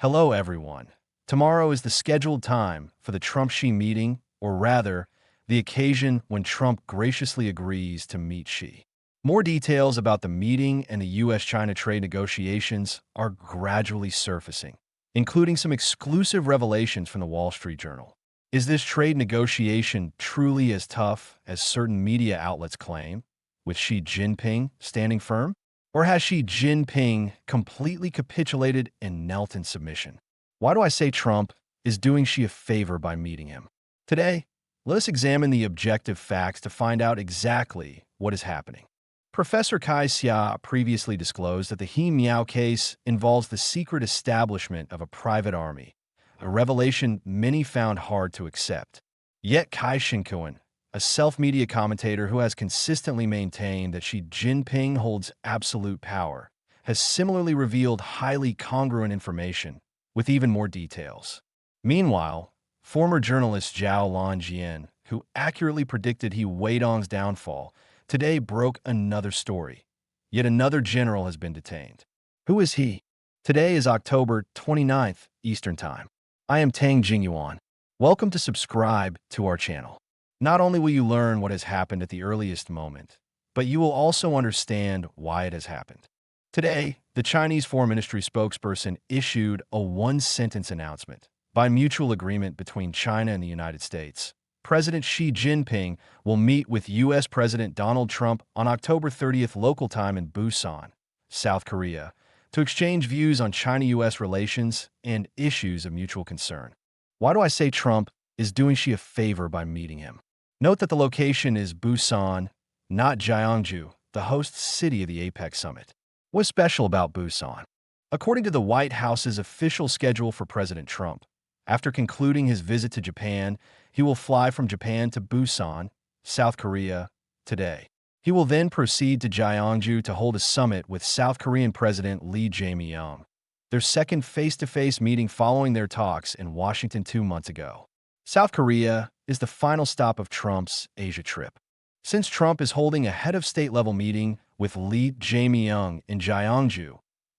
Hello, everyone. Tomorrow is the scheduled time for the Trump-Xi meeting, or rather, the occasion when Trump graciously agrees to meet Xi. More details about the meeting and the U.S.-China trade negotiations are gradually surfacing, including some exclusive revelations from the Wall Street Journal. Is this trade negotiation truly as tough as certain media outlets claim, with Xi Jinping standing firm? Or has Xi Jinping completely capitulated and knelt in submission? Why do I say Trump is doing Xi a favor by meeting him? Today, let us examine the objective facts to find out exactly what is happening. Professor Kai Xia previously disclosed that the He Miao case involves the secret establishment of a private army, a revelation many found hard to accept. Yet Kai Shinkuan, a self-media commentator who has consistently maintained that Xi Jinping holds absolute power, has similarly revealed highly congruent information with even more details. Meanwhile, former journalist Zhao Lanjian, who accurately predicted He Weidong's downfall, today broke another story. Yet another general has been detained. Who is he? Today is October 29th, Eastern Time. I am Tang Jingyuan. Welcome to subscribe to our channel. Not only will you learn what has happened at the earliest moment, but you will also understand why it has happened. Today, the Chinese Foreign Ministry spokesperson issued a one-sentence announcement. By mutual agreement between China and the United States, President Xi Jinping will meet with U.S. President Donald Trump on October 30th local time in Busan, South Korea, to exchange views on China-U.S. relations and issues of mutual concern. Why do I say Trump is doing Xi a favor by meeting him? Note that the location is Busan, not Gyeongju, the host city of the APEC summit. What's special about Busan? According to the White House's official schedule for President Trump, after concluding his visit to Japan, he will fly from Japan to Busan, South Korea, today. He will then proceed to Gyeongju to hold a summit with South Korean President Lee Jae-myung, their second face-to-face meeting following their talks in Washington 2 months ago. South Korea is the final stop of Trump's Asia trip. Since Trump is holding a head-of-state-level meeting with Lee Jae-myung in Gyeongju,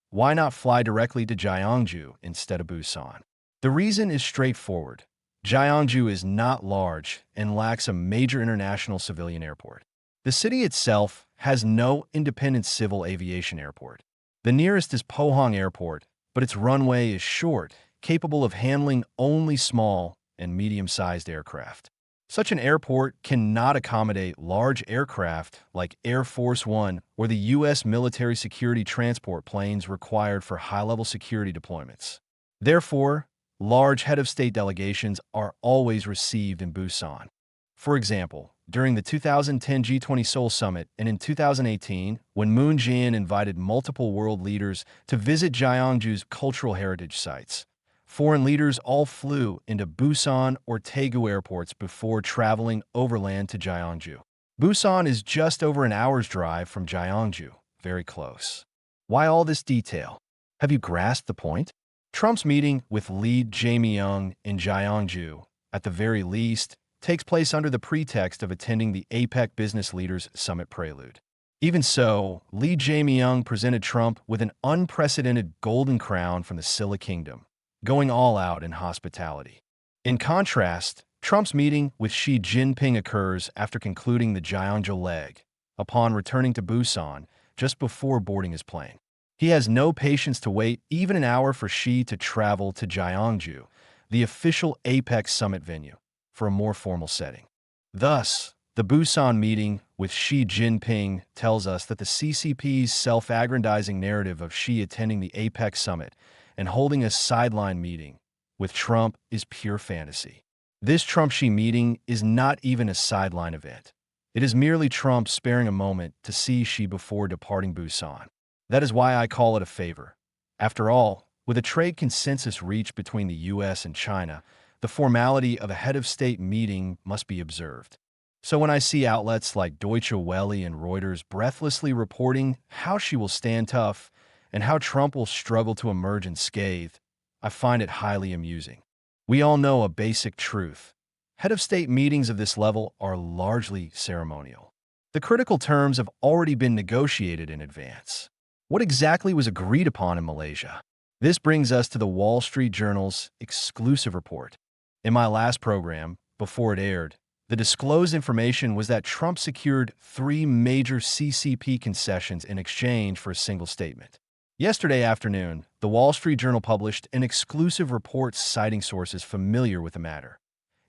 why not fly directly to Gyeongju instead of Busan? The reason is straightforward. Gyeongju is not large and lacks a major international civilian airport. The city itself has no independent civil aviation airport. The nearest is Pohang Airport, but its runway is short, capable of handling only small and medium-sized aircraft. Such an airport cannot accommodate large aircraft like Air Force One or the U.S. military security transport planes required for high-level security deployments. Therefore, large head-of-state delegations are always received in Busan. For example, during the 2010 G20 Seoul Summit and in 2018, when Moon Jae-in invited multiple world leaders to visit Gyeongju's cultural heritage sites, foreign leaders all flew into Busan or Daegu airports before traveling overland to Gyeongju. Busan is just over an hour's drive from Gyeongju, very close. Why all this detail? Have you grasped the point? Trump's meeting with Lee Jae-myung in Gyeongju, at the very least, takes place under the pretext of attending the APEC Business Leaders Summit prelude. Even so, Lee Jae-myung presented Trump with an unprecedented golden crown from the Silla Kingdom, going all out in hospitality. In contrast, Trump's meeting with Xi Jinping occurs after concluding the Gyeongju leg, upon returning to Busan just before boarding his plane. He has no patience to wait even an hour for Xi to travel to Gyeongju, the official APEC summit venue, for a more formal setting. Thus, the Busan meeting with Xi Jinping tells us that the CCP's self-aggrandizing narrative of Xi attending the APEC summit and holding a sideline meeting with Trump is pure fantasy. This Trump-Xi meeting is not even a sideline event. It is merely Trump sparing a moment to see Xi before departing Busan. That is why I call it a favor. After all, with a trade consensus reached between the U.S. and China, the formality of a head-of-state meeting must be observed. So when I see outlets like Deutsche Welle and Reuters breathlessly reporting how Xi will stand tough and how Trump will struggle to emerge unscathed, I find it highly amusing. We all know a basic truth. Head-of-state meetings of this level are largely ceremonial. The critical terms have already been negotiated in advance. What exactly was agreed upon in Malaysia? This brings us to the Wall Street Journal's exclusive report. In my last program, before it aired, the disclosed information was that Trump secured 3 major CCP concessions in exchange for a single statement. Yesterday afternoon, the Wall Street Journal published an exclusive report citing sources familiar with the matter.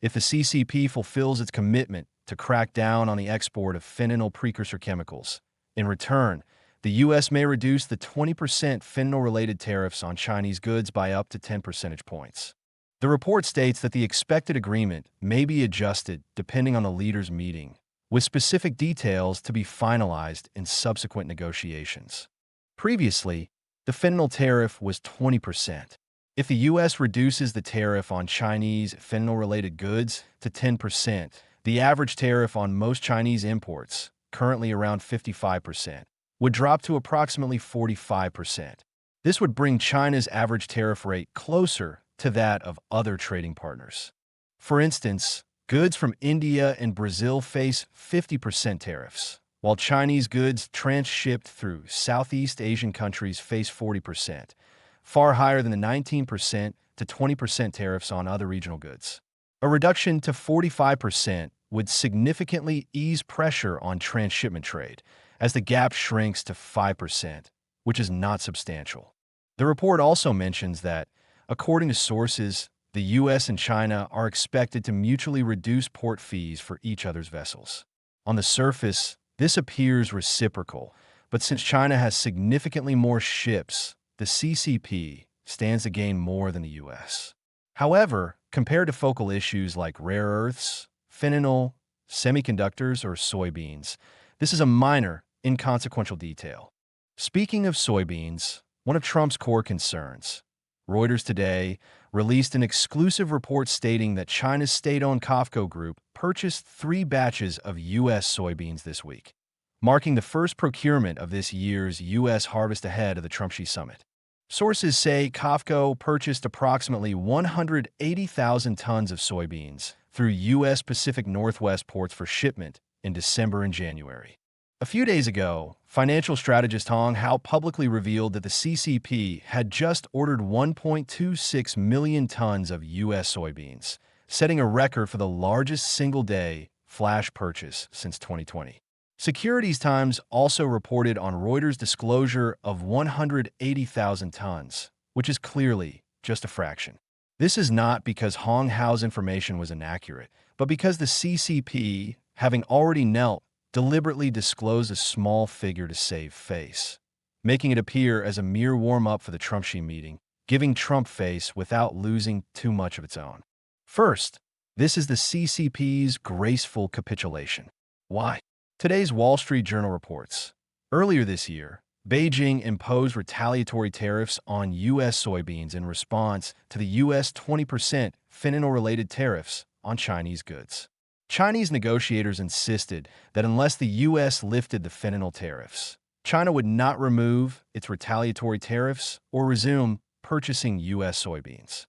If the CCP fulfills its commitment to crack down on the export of fentanyl precursor chemicals, in return, the U.S. may reduce the 20% fentanyl-related tariffs on Chinese goods by up to 10 percentage points. The report states that the expected agreement may be adjusted depending on the leaders' meeting, with specific details to be finalized in subsequent negotiations. Previously, the fentanyl tariff was 20%. If the U.S. reduces the tariff on Chinese fentanyl-related goods to 10%, the average tariff on most Chinese imports, currently around 55%, would drop to approximately 45%. This would bring China's average tariff rate closer to that of other trading partners. For instance, goods from India and Brazil face 50% tariffs, while Chinese goods transshipped through Southeast Asian countries face 40%, far higher than the 19% to 20% tariffs on other regional goods. A reduction to 45% would significantly ease pressure on transshipment trade, as the gap shrinks to 5%, which is not substantial. The report also mentions that, according to sources, the U.S. and China are expected to mutually reduce port fees for each other's vessels. On the surface, this appears reciprocal, but since China has significantly more ships, the CCP stands to gain more than the U.S. However, compared to focal issues like rare earths, fentanyl, semiconductors, or soybeans, this is a minor, inconsequential detail. Speaking of soybeans, one of Trump's core concerns, Reuters today released an exclusive report stating that China's state-owned COFCO Group purchased 3 batches of U.S. soybeans this week, marking the first procurement of this year's U.S. harvest ahead of the Trump-Xi summit. Sources say COFCO purchased approximately 180,000 tons of soybeans through U.S. Pacific Northwest ports for shipment in December and January. A few days ago, financial strategist Hong Hao publicly revealed that the CCP had just ordered 1.26 million tons of U.S. soybeans, setting a record for the largest single-day flash purchase since 2020. Securities Times also reported on Reuters' disclosure of 180,000 tons, which is clearly just a fraction. This is not because Hong Hao's information was inaccurate, but because the CCP, having already knelt, deliberately disclosed a small figure to save face, making it appear as a mere warm-up for the Trump-Xi meeting, giving Trump face without losing too much of its own. First, this is the CCP's graceful capitulation. Why? Today's Wall Street Journal reports, earlier this year, Beijing imposed retaliatory tariffs on U.S. soybeans in response to the U.S. 20% fentanyl-related tariffs on Chinese goods. Chinese negotiators insisted that unless the U.S. lifted the fentanyl tariffs, China would not remove its retaliatory tariffs or resume purchasing U.S. soybeans.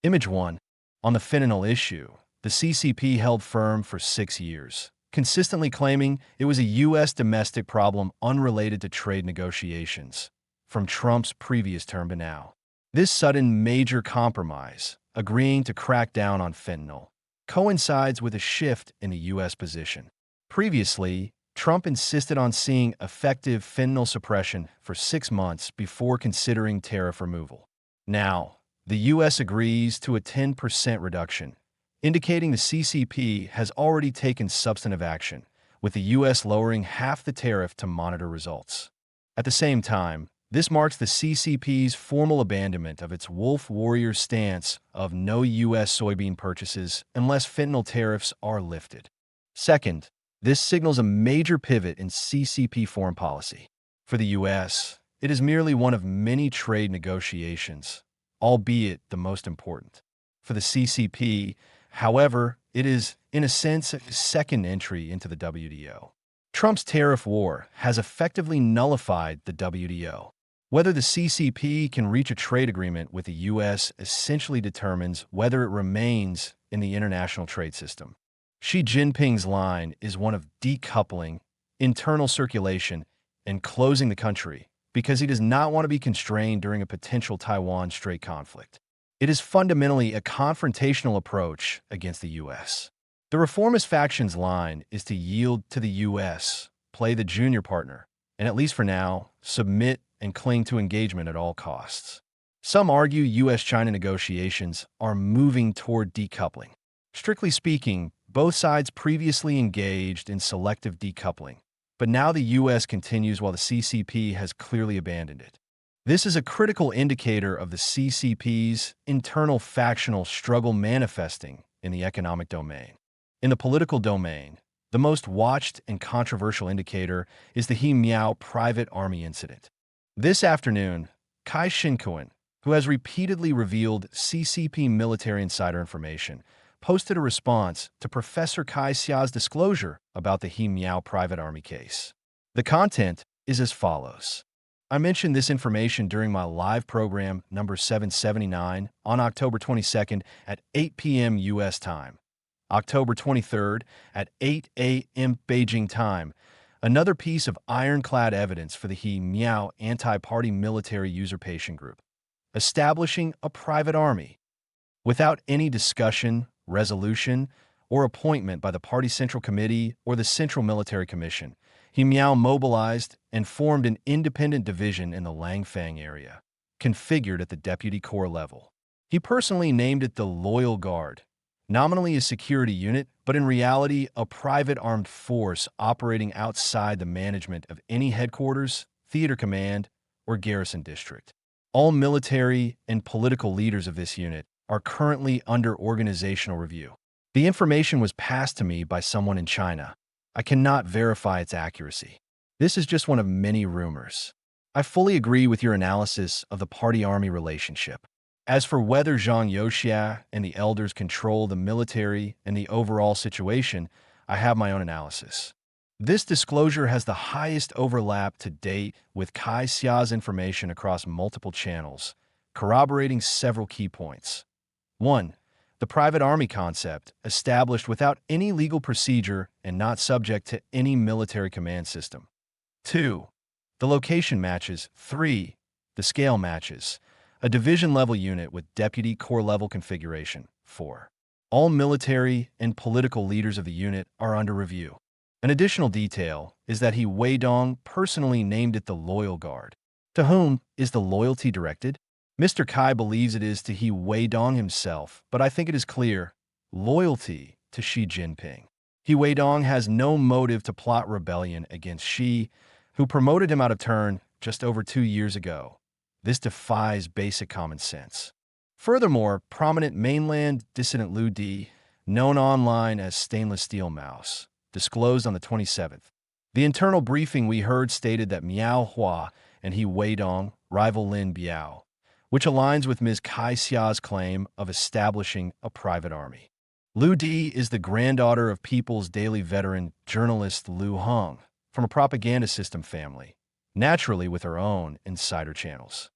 Image 1. On the fentanyl issue, the CCP held firm for 6 years, consistently claiming it was a U.S. domestic problem unrelated to trade negotiations, from Trump's previous term to now. This sudden major compromise, agreeing to crack down on fentanyl, coincides with a shift in the U.S. position. Previously, Trump insisted on seeing effective fentanyl suppression for 6 months before considering tariff removal. Now, the U.S. agrees to a 10% reduction, indicating the CCP has already taken substantive action, with the U.S. lowering half the tariff to monitor results. At the same time, this marks the CCP's formal abandonment of its wolf warrior stance of no U.S. soybean purchases unless fentanyl tariffs are lifted. Second, this signals a major pivot in CCP foreign policy. For the U.S., it is merely one of many trade negotiations, albeit the most important. For the CCP, however, it is, in a sense, a second entry into the WTO. Trump's tariff war has effectively nullified the WTO. Whether the CCP can reach a trade agreement with the U.S. essentially determines whether it remains in the international trade system. Xi Jinping's line is one of decoupling, internal circulation, and closing the country because he does not want to be constrained during a potential Taiwan Strait conflict. It is fundamentally a confrontational approach against the U.S. The reformist faction's line is to yield to the U.S., play the junior partner, and at least for now, submit and cling to engagement at all costs. Some argue U.S.-China negotiations are moving toward decoupling. Strictly speaking, both sides previously engaged in selective decoupling, but now the U.S. continues while the CCP has clearly abandoned it. This is a critical indicator of the CCP's internal factional struggle manifesting in the economic domain. In the political domain, the most watched and controversial indicator is the He Miao private army incident. This afternoon, Kai Shinkuan, who has repeatedly revealed CCP military insider information, posted a response to Professor Kai Xia's disclosure about the He Miao private army case. The content is as follows. I mentioned this information during my live program number 779 on October 22nd at 8 p.m. U.S. time. October 23rd at 8 a.m. Beijing time, another piece of ironclad evidence for the He Miao anti-party military usurpation group, establishing a private army. Without any discussion, resolution, or appointment by the party Central Committee or the Central Military Commission, He Miao mobilized and formed an independent division in the Langfang area, configured at the Deputy Corps level. He personally named it the Loyal Guard, nominally a security unit, but in reality a private armed force operating outside the management of any headquarters, theater command, or garrison district. All military and political leaders of this unit are currently under organizational review. The information was passed to me by someone in China. I cannot verify its accuracy. This is just one of many rumors. I fully agree with your analysis of the party-army relationship. As for whether Zhang Youxia and the elders control the military and the overall situation, I have my own analysis. This disclosure has the highest overlap to date with Kai Xia's information across multiple channels, corroborating several key points. 1. The private army concept, established without any legal procedure and not subject to any military command system. 2. The location matches. 3. The scale matches. A division-level unit with Deputy Corps-level configuration. 4. All military and political leaders of the unit are under review. An additional detail is that He Weidong personally named it the Loyal Guard. To whom is the loyalty directed? Mr. Kai believes it is to He Weidong himself, but I think it is clear, loyalty to Xi Jinping. He Weidong has no motive to plot rebellion against Xi, who promoted him out of turn just over 2 years ago. This defies basic common sense. Furthermore, prominent mainland dissident Liu Di, known online as Stainless Steel Mouse, disclosed on the 27th. The internal briefing we heard stated that Miao Hua and He Weidong rival Lin Biao, which aligns with Ms. Kai Xia's claim of establishing a private army. Liu Di is the granddaughter of People's Daily veteran journalist Liu Hong from a propaganda system family, naturally with her own insider channels.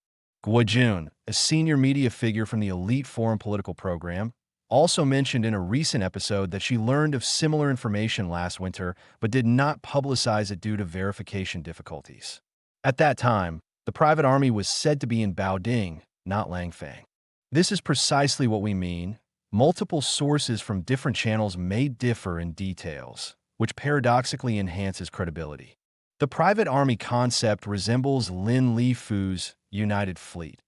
Guo Jun, a senior media figure from the elite foreign political program, also mentioned in a recent episode that she learned of similar information last winter but did not publicize it due to verification difficulties. At that time, the private army was said to be in Baoding, not Langfang. This is precisely what we mean. Multiple sources from different channels may differ in details, which paradoxically enhances credibility. The private army concept resembles Lin Lifu's United Fleet.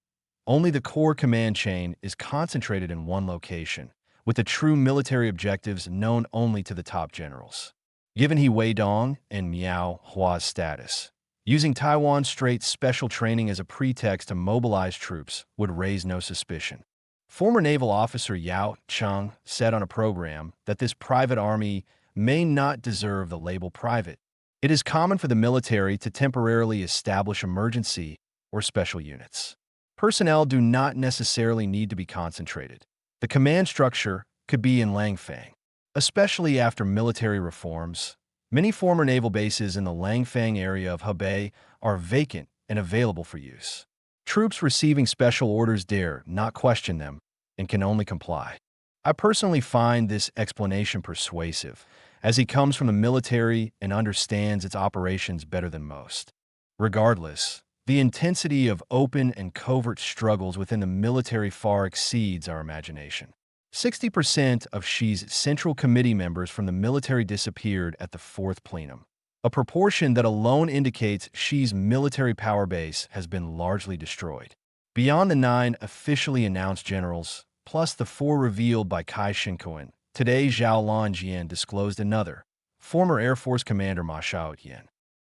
Only the core command chain is concentrated in one location, with the true military objectives known only to the top generals. Given He Weidong and Miao Hua's status, using Taiwan Strait special training as a pretext to mobilize troops would raise no suspicion. Former naval officer Yao Cheng said on a program that this private army may not deserve the label private. It is common for the military to temporarily establish emergency or special units. Personnel do not necessarily need to be concentrated. The command structure could be in Langfang. Especially after military reforms, many former naval bases in the Langfang area of Hebei are vacant and available for use. Troops receiving special orders dare not question them and can only comply. I personally find this explanation persuasive, as he comes from the military and understands its operations better than most. Regardless, The intensity of open and covert struggles within the military far exceeds our imagination. 60% of Xi's Central Committee members from the military disappeared at the fourth plenum, a proportion that alone indicates Xi's military power base has been largely destroyed. Beyond the 9 officially announced generals, plus the 4 revealed by Kai Shinkoen, today Zhao Lanjian disclosed another, former Air Force Commander Ma Xiaoyan.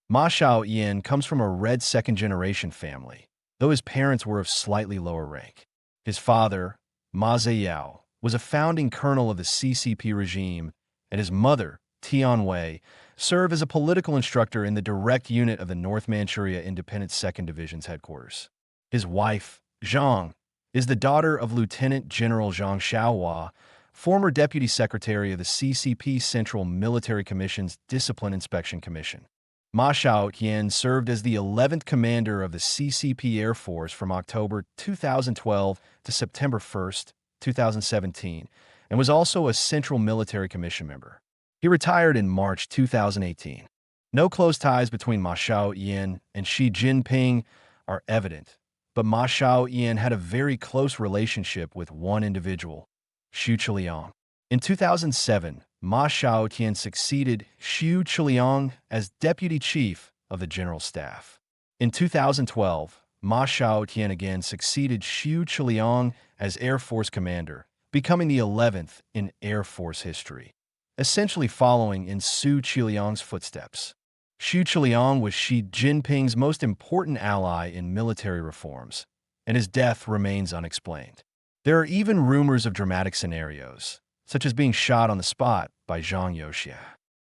Ma Xiaoyan comes from a red second-generation family, though his parents were of slightly lower rank. His father, Ma Ziyao, was a founding colonel of the CCP regime, and his mother, Tian Wei, served as a political instructor in the direct unit of the North Manchuria Independent 2nd Division's headquarters. His wife, Zhang, is the daughter of Lieutenant General Zhang Xiaohua, former Deputy Secretary of the CCP Central Military Commission's Discipline Inspection Commission. Ma Xiaoyan served as the 11th commander of the CCP Air Force from October 2012 to September 1, 2017, and was also a Central Military Commission member. He retired in March 2018. No close ties between Ma Xiaoyan and Xi Jinping are evident, but Ma Xiaoyan had a very close relationship with one individual, Xu Zhiliang. In 2007, Ma Xiaoyan succeeded Xu Zhiliang as deputy chief of the general staff. In 2012, Ma Xiaoyan again succeeded Xu Zhiliang as Air Force commander, becoming the 11th in Air Force history, essentially following in Xu Zhiliang's footsteps. Xu Zhiliang was Xi Jinping's most important ally in military reforms, and his death remains unexplained. There are even rumors of dramatic scenarios, such as being shot on the spot by Zhang Youxia.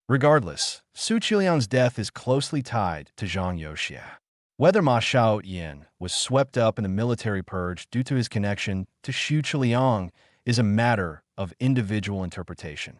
Regardless, Xu Zhiliang's death is closely tied to Zhang Youxia. Whether Ma Xiaoyan was swept up in the military purge due to his connection to Xu Zhiliang is a matter of individual interpretation.